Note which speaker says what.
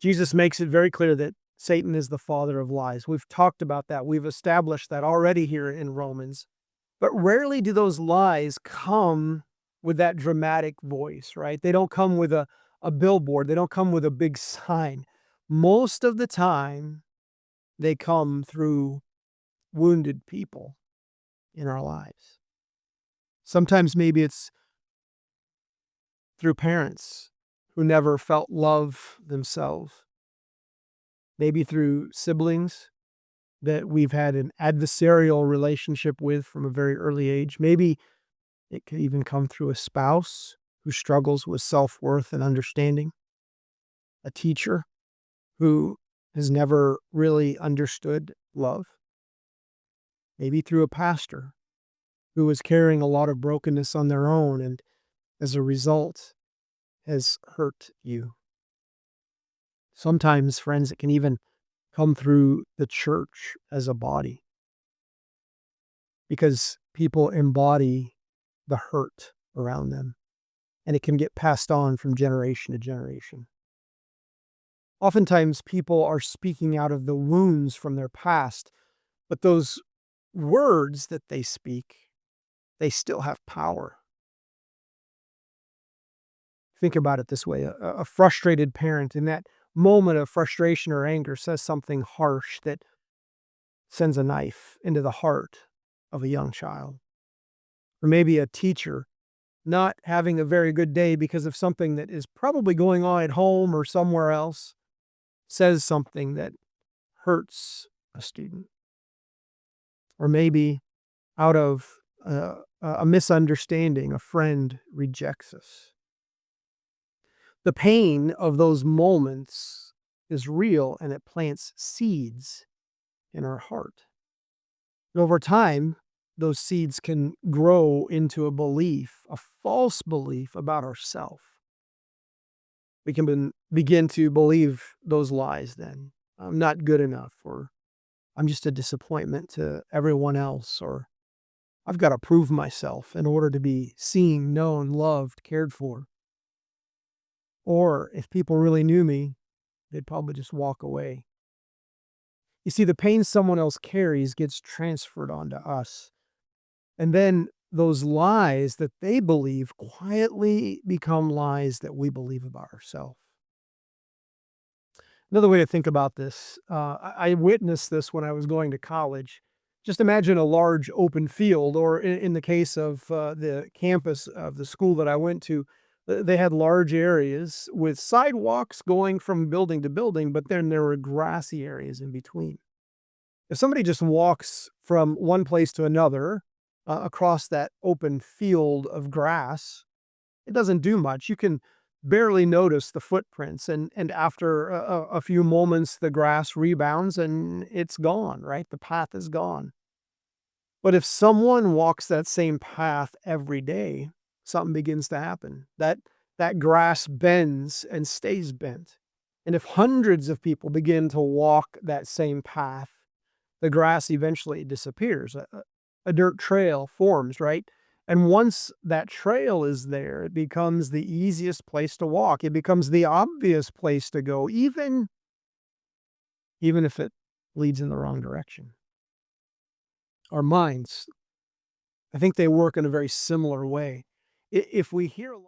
Speaker 1: Jesus makes it very clear that Satan is the father of lies. We've talked about that. We've established that already here in Romans. But rarely do those lies come with that dramatic voice, right? They don't come with a billboard. They don't come with a big sign. Most of the time, they come through wounded people in our lives. Sometimes maybe it's through parents who never felt love themselves. Maybe through siblings that we've had an adversarial relationship with from a very early age. Maybe it could even come through a spouse who struggles with self-worth and understanding, a teacher who has never really understood love, maybe through a pastor who is carrying a lot of brokenness on their own and as a result has hurt you. Sometimes, friends, it can even come through the church as a body because people embody the hurt around them and it can get passed on from generation to generation. Oftentimes, people are speaking out of the wounds from their past, but those words that they speak, they still have power. Think about it this way, a frustrated parent in that moment of frustration or anger says something harsh that sends a knife into the heart of a young child. Or maybe a teacher not having a very good day because of something that is probably going on at home or somewhere else says something that hurts a student. Or maybe out of a misunderstanding, a friend rejects us. The pain of those moments is real and it plants seeds in our heart. And over time, those seeds can grow into a belief, a false belief about ourselves. We can begin to believe those lies then. I'm not good enough, or I'm just a disappointment to everyone else, or I've got to prove myself in order to be seen, known, loved, cared for. Or if people really knew me, they'd probably just walk away. You see, the pain someone else carries gets transferred onto us. And then those lies that they believe quietly become lies that we believe about ourselves. Another way to think about this, I witnessed this when I was going to college. Just imagine a large open field, or in the case of the campus of the school that I went to, they had large areas with sidewalks going from building to building, but then there were grassy areas in between. If somebody just walks from one place to another across that open field of grass, it doesn't do much. You can barely notice the footprints, and after a few moments, the grass rebounds and it's gone, right? The path is gone. But if someone walks that same path every day, something begins to happen. That grass bends and stays bent. And if hundreds of people begin to walk that same path, the grass eventually disappears. A dirt trail forms, right? And once that trail is there, it becomes the easiest place to walk. It becomes the obvious place to go, even if it leads in the wrong direction. Our minds, I think they work in a very similar way. If we hear a lot